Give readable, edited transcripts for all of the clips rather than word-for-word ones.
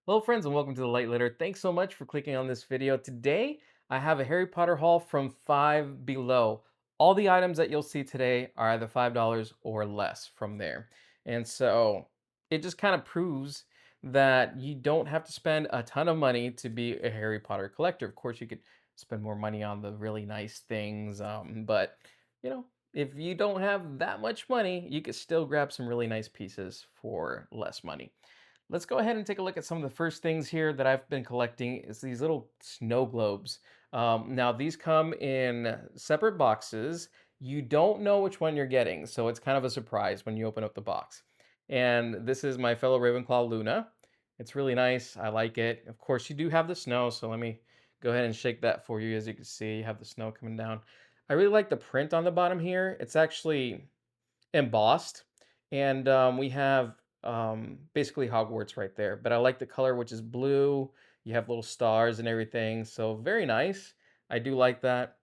Hello friends and welcome to the Light Litter. Thanks so much for clicking on this video. Today I have a Harry Potter haul from Five Below. All the items that you'll see today are either $5 or less from there. And so it just kind of proves that you don't have to spend a ton of money to be a Harry Potter collector. Of course, you could spend more money on the really nice things, but you know, if you don't have that much money, you could still grab some really nice pieces for less money. Let's go ahead and take a look at some of the first things here that I've been collecting is these little snow globes. Now these come in separate boxes. You don't know which one you're getting, so it's kind of a surprise when you open up the box. And this is my fellow Ravenclaw Luna. It's really nice. I like it. Of course, you do have the snow, so let me go ahead and shake that for you. As you can see, you have the snow coming down. I really like the print on the bottom here. It's actually embossed, and we have basically Hogwarts right there. But I like the color, which is blue. You have little stars and everything, so very nice. I do like that.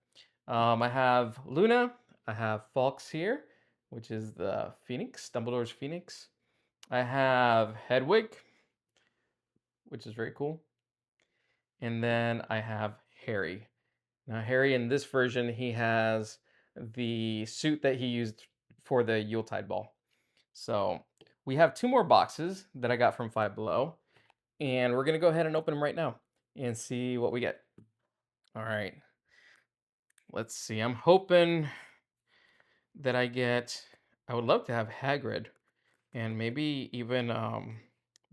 I have Luna. I have Fawkes here, which is the Phoenix, Dumbledore's Phoenix. I have Hedwig, which is very cool. And then I have Harry. Now, Harry in this version, he has the suit that he used for the Yuletide ball. So we have two more boxes that I got from Five Below, and we're gonna go ahead and open them right now and see what we get. All right, let's see. I'm hoping that I get. I would love to have Hagrid and maybe even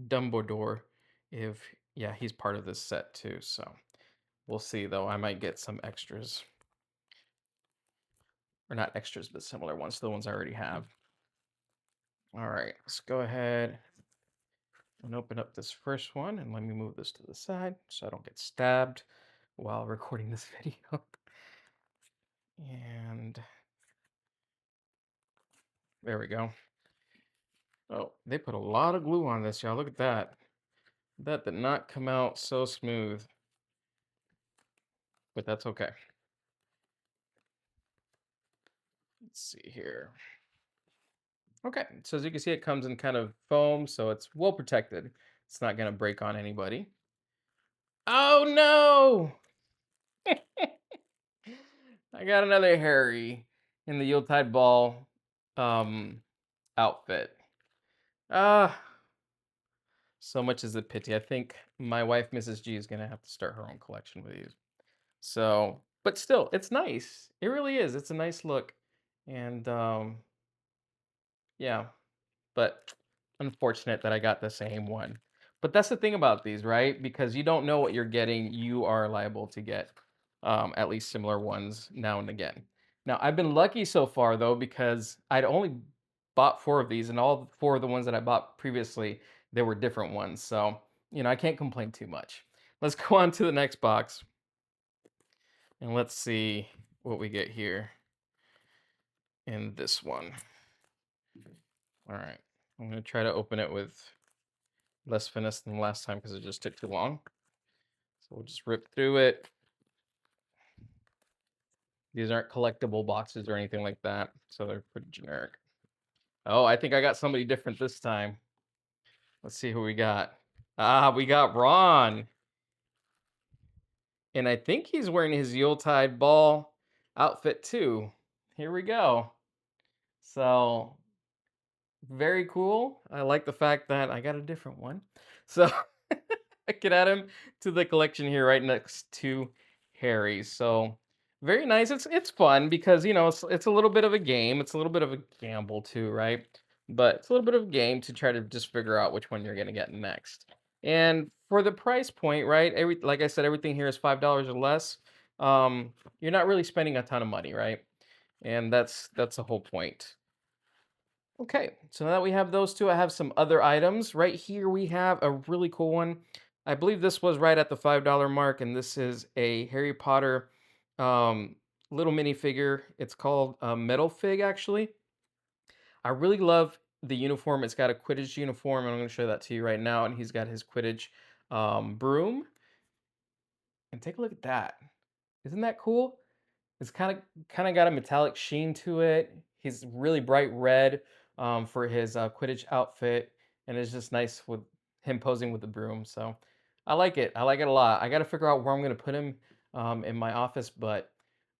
Dumbledore, if yeah, he's part of this set too. So we'll see though. I might get some extras, or not extras, but similar ones to the ones I already have. All right, let's go ahead and open up this first one, and let me move this to the side so I don't get stabbed while recording this video. And there we go. Oh, they put a lot of glue on this, y'all. Look at that. That did not come out so smooth, but that's okay. Let's see here. Okay, so as you can see, it comes in kind of foam, so it's well protected. It's not going to break on anybody. Oh no! I got another Harry in the Yuletide Ball um, outfit. Ah, so much is a pity. I think my wife, Mrs. G, is gonna have to start her own collection with these. So, but still, it's nice. It really is. It's a nice look, and yeah. But unfortunate that I got the same one. But that's the thing about these, right? Because you don't know what you're getting, you are liable to get at least similar ones now and again. Now, I've been lucky so far though, because I'd only bought four of these, and all four of the ones that I bought previously, they were different ones. So, I can't complain too much. Let's go on to the next box and let's see what we get here in this one. All right. I'm going to try to open it with less finesse than last time because it just took too long. So we'll just rip through it. These aren't collectible boxes or anything like that, so they're pretty generic. Oh, I think I got somebody different this time. Let's see who we got. Ah, we got Ron. And I think he's wearing his Yuletide ball outfit too. Here we go. So very cool. I like the fact that I got a different one. So I could add him to the collection here right next to Harry. So very nice. It's fun because it's a little bit of a game. It's a little bit of a gamble too, right? But it's a little bit of a game to try to just figure out which one you're gonna get next. And for the price point, right? Like I said, everything here is $5 or less. You're not really spending a ton of money, right? And that's the whole point. Okay, so now that we have those two, I have some other items. Right here, we have a really cool one. I believe this was right at the $5 mark, and this is a Harry Potter um, little minifigure. It's called Metal Fig, actually. I really love the uniform. It's got a Quidditch uniform, and I'm going to show that to you right now. And he's got his Quidditch broom. And take a look at that. Isn't that cool? It's kinda got a metallic sheen to it. He's really bright red, for his, Quidditch outfit, and it's just nice with him posing with the broom. So I like it. I like it a lot. I got to figure out where I'm gonna put him in my office, but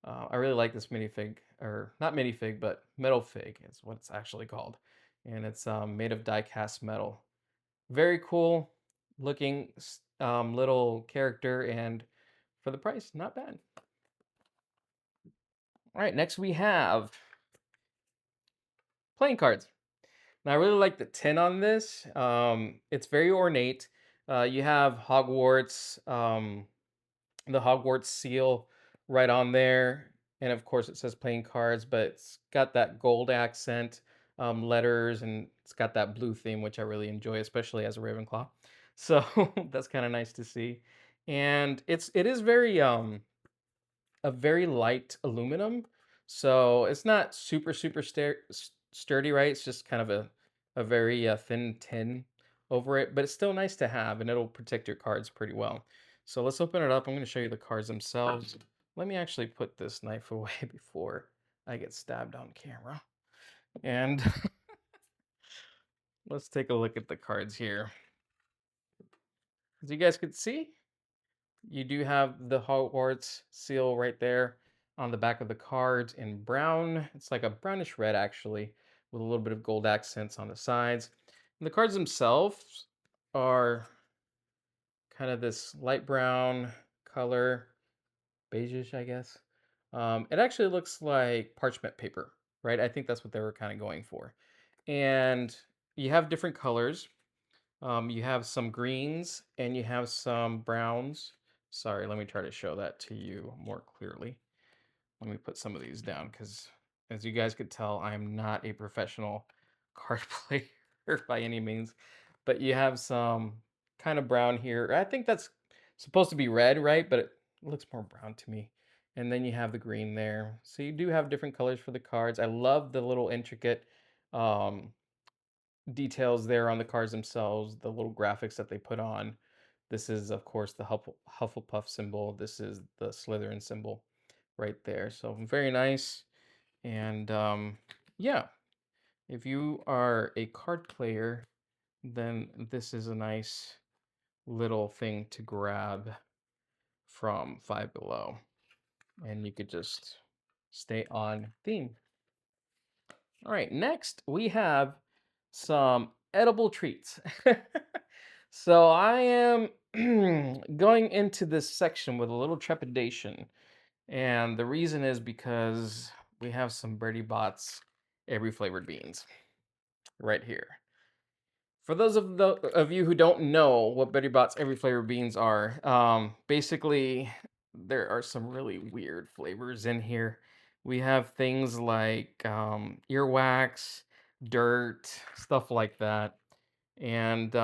I really like this minifig, or not minifig, but metal fig is what it's actually called, and it's made of die-cast metal. Very cool looking little character, and for the price, not bad. All right, next we have playing cards. Now I really like the tin on this. It's very ornate. You have Hogwarts, the Hogwarts seal right on there, and of course it says playing cards, but it's got that gold accent letters, and it's got that blue theme, which I really enjoy, especially as a Ravenclaw. So that's kind of nice to see, and it is a very light aluminum, so it's not super sturdy, right? It's just kind of a very thin tin over it, but it's still nice to have, and it'll protect your cards pretty well. So let's open it up. I'm going to show you the cards themselves. Let me actually put this knife away before I get stabbed on camera. And let's take a look at the cards here. As you guys can see, you do have the Hogwarts seal right there on the back of the cards in brown. It's like a brownish red, actually, with a little bit of gold accents on the sides. And the cards themselves are kind of this light brown color, beigeish, I guess. It actually looks like parchment paper, right? I think that's what they were kind of going for. And you have different colors. You have some greens and you have some browns. Sorry, let me try to show that to you more clearly. Let me put some of these down because, as you guys could tell, I am not a professional card player by any means. But you have some kind of brown here. I think that's supposed to be red, right? But it looks more brown to me. And then you have the green there. So you do have different colors for the cards. I love the little intricate um, details there on the cards themselves, the little graphics that they put on. This is, of course, the Hufflepuff symbol. This is the Slytherin symbol right there. So very nice. And yeah, if you are a card player, then this is a nice little thing to grab from Five Below. And you could just stay on theme. All right, next we have some edible treats. So I am going into this section with a little trepidation. And the reason is because we have some Bertie Bott's every flavored beans right here. For those of you who don't know what Bertie Bott's every flavored beans are, basically there are some really weird flavors in here. We have things like earwax, dirt, stuff like that. And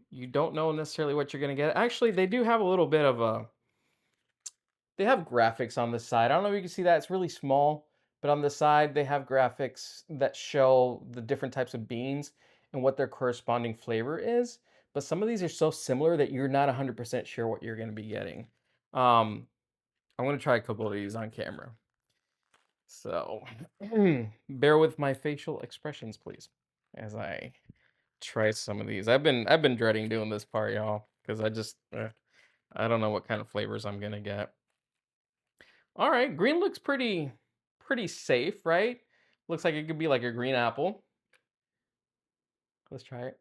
you don't know necessarily what you're gonna get. Actually, they do have a little bit of a they have graphics on the side. I don't know if you can see that. It's really small, but on the side they have graphics that show the different types of beans and what their corresponding flavor is. But some of these are so similar that you're not 100% sure what you're going to be getting. I'm going to try a couple of these on camera. So bear with my facial expressions, please, as I try some of these. I've been dreading doing this part, y'all, because I don't know what kind of flavors I'm gonna get. All right, green looks pretty safe, right? Looks like it could be like a green apple. Let's try it.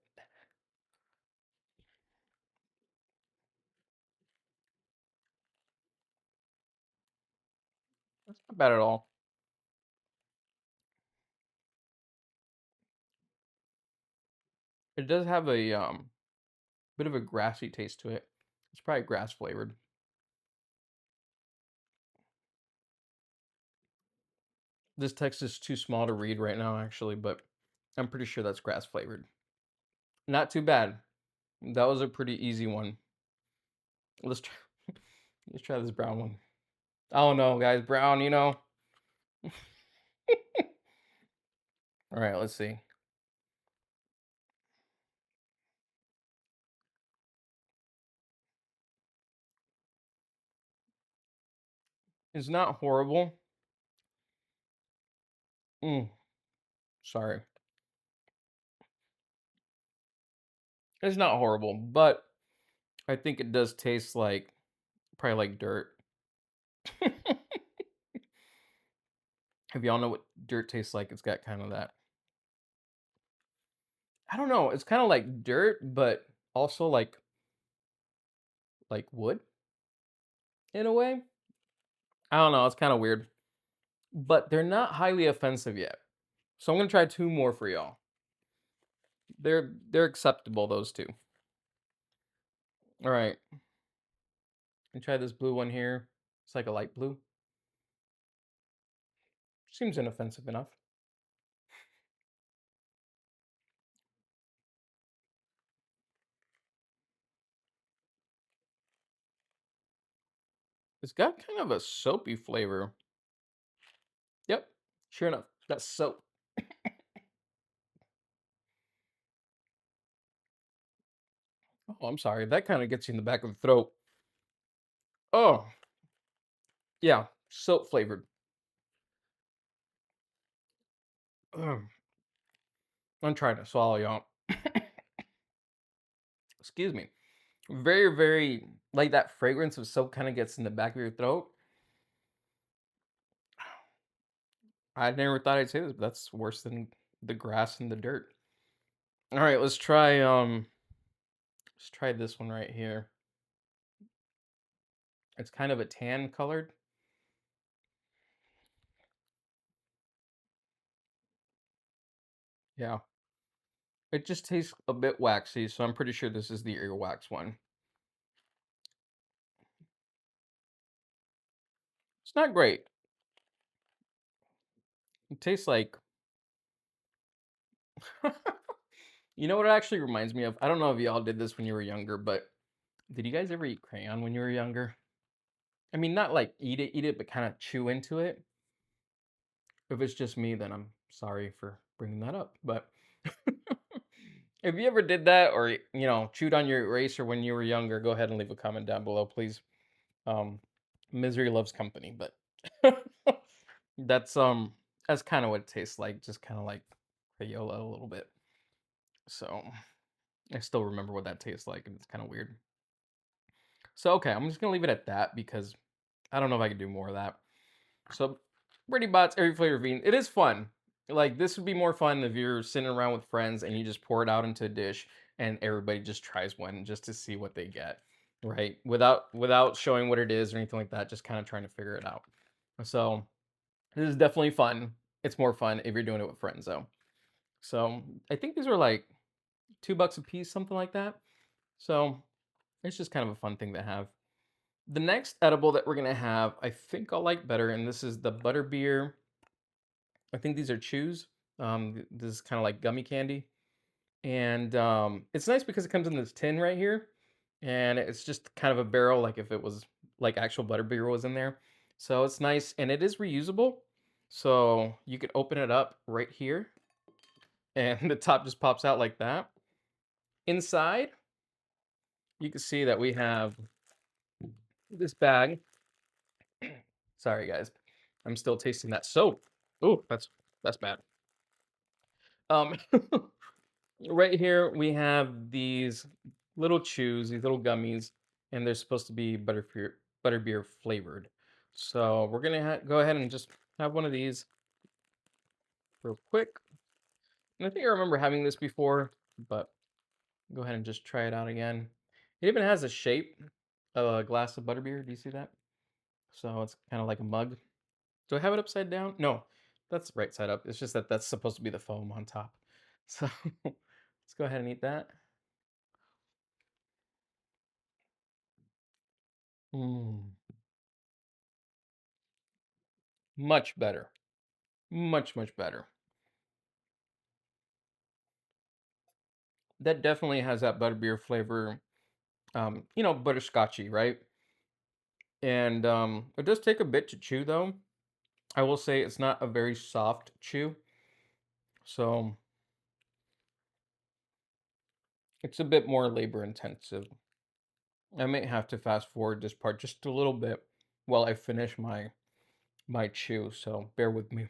That's not bad at all. It does have a bit of a grassy taste to it. It's probably grass flavored. This text is too small to read right now, actually, but I'm pretty sure that's grass flavored. Not too bad. That was a pretty easy one. Let's try, let's try this brown one. I don't know, guys. Brown, you know. All right, let's see. It's not horrible. Mm, sorry. It's not horrible, but I think it does taste like probably like dirt. If y'all know what dirt tastes like, it's got kind of that. I don't know. It's kind of like dirt, but also like wood in a way. I don't know. It's kind of weird, but they're not highly offensive yet. So I'm gonna try two more for y'all. They're acceptable. Those two. All right. And try this blue one here. It's like a light blue. Seems inoffensive enough. It's got kind of a soapy flavor. Yep. Sure enough, that's soap. Oh, I'm sorry. That kind of gets you in the back of the throat. Oh, yeah. Soap flavored. Ugh. I'm trying to swallow, y'all. Excuse me. Very, very like that fragrance of soap kind of gets in the back of your throat. I never thought I'd say this, but that's worse than the grass and the dirt. All right, let's try this one right here. It's kind of a tan colored. Yeah. It just tastes a bit waxy, so I'm pretty sure this is the earwax one. It's not great. It tastes like you know what it actually reminds me of? I don't know if y'all did this when you were younger, but did you guys ever eat crayon when you were younger? I mean, not like eat it, but kind of chew into it. If it's just me, then I'm sorry for bringing that up. But if you ever did that or, chewed on your eraser when you were younger, go ahead and leave a comment down below, please. Um, Misery loves company, but that's that's kind of what it tastes like, just kind of like Crayola a little bit. So I still remember what that tastes like, and it's kind of weird. So okay, I'm just gonna leave it at that because I don't know if I can do more of that. So Bertie Bott's every flavor bean. It is fun. Like this would be more fun if you're sitting around with friends and you just pour it out into a dish and everybody just tries one just to see what they get, right? Without showing what it is or anything like that, just kind of trying to figure it out. So this is definitely fun. It's more fun if you're doing it with friends though. So I think these were like $2 a piece, something like that. So it's just kind of a fun thing to have. The next edible that we're gonna have, I think I'll like better, and this is the Butterbeer. I think these are chews. This is kind of like gummy candy, and it's nice because it comes in this tin right here, and it's just kind of a barrel, like if it was like actual Butterbeer was in there. So it's nice, and it is reusable. So you could open it up right here, and the top just pops out like that. Inside, you can see that we have this bag. Sorry, guys. I'm still tasting that soap. Oh, that's bad. Um, right here we have these little chews, these little gummies, and they're supposed to be butterbeer flavored. So we're gonna go ahead and just have one of these real quick. And I think I remember having this before, but go ahead and just try it out again. It even has a shape of a glass of butterbeer. Do you see that? So it's kind of like a mug. Do I have it upside down? No, that's right side up. It's just that that's supposed to be the foam on top. So let's go ahead and eat that. Mm, much better. Much, much better. That definitely has that butterbeer flavor, butterscotchy, right? And it does take a bit to chew though. I will say it's not a very soft chew. So it's a bit more labor intensive. I may have to fast forward this part just a little bit while I finish my chew, so bear with me.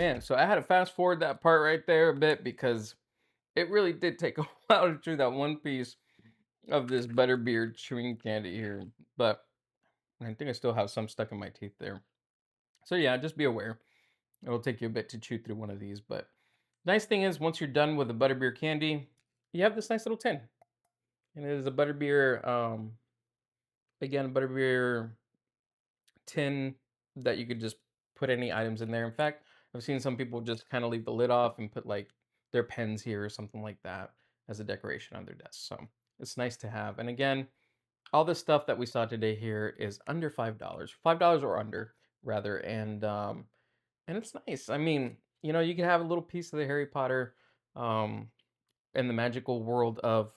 Man, so I had to fast forward that part right there a bit because it really did take a while to chew that one piece of this Butterbeer chewing candy here. But I think I still have some stuck in my teeth there. So yeah, just be aware. It'll take you a bit to chew through one of these. But nice thing is, once you're done with the Butterbeer candy, you have this nice little tin. And it is a Butterbeer, again, a Butterbeer tin that you could just put any items in there. In fact, I've seen some people just kind of leave the lid off and put like their pens here or something like that as a decoration on their desk. So it's nice to have. And again, all this stuff that we saw today here is under $5, $5 or under rather, and it's nice. I mean, you can have a little piece of the Harry Potter, um, and the magical world of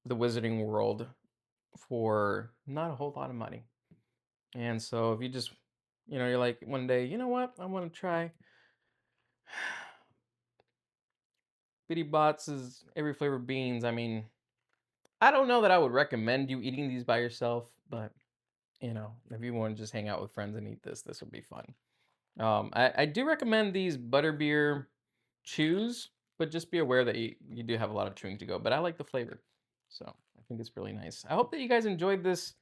the Wizarding world for not a whole lot of money. And so if you just, you're like one day, you know what, I want to try Bitty Bott's every flavor beans. I mean, I don't know that I would recommend you eating these by yourself, but if you want to just hang out with friends and eat this would be fun. I do recommend these butterbeer chews, but just be aware that you do have a lot of chewing to go. But I like the flavor, so I think it's really nice. I hope that you guys enjoyed this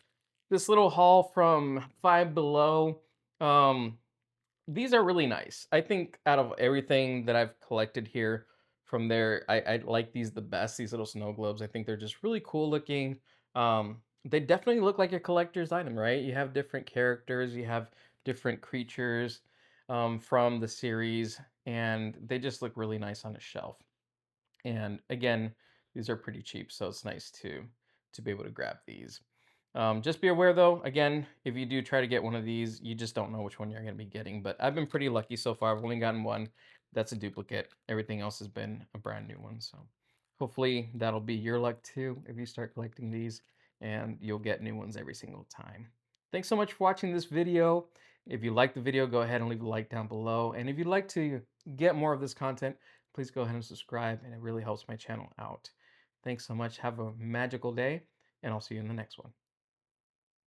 little haul from Five Below. Um, these are really nice. I think out of everything that I've collected here from there, I like these the best. These little snow globes. I think they're just really cool looking. They definitely look like a collector's item, right? You have different characters, you have different creatures from the series, and they just look really nice on a shelf. And again, these are pretty cheap, so it's nice to be able to grab these. Just be aware though, again, if you do try to get one of these, you just don't know which one you're going to be getting. But I've been pretty lucky so far. I've only gotten one that's a duplicate. Everything else has been a brand new one. So hopefully that'll be your luck too if you start collecting these, and you'll get new ones every single time. Thanks so much for watching this video. If you liked the video, go ahead and leave a like down below. And if you'd like to get more of this content, please go ahead and subscribe, and it really helps my channel out. Thanks so much. Have a magical day, and I'll see you in the next one.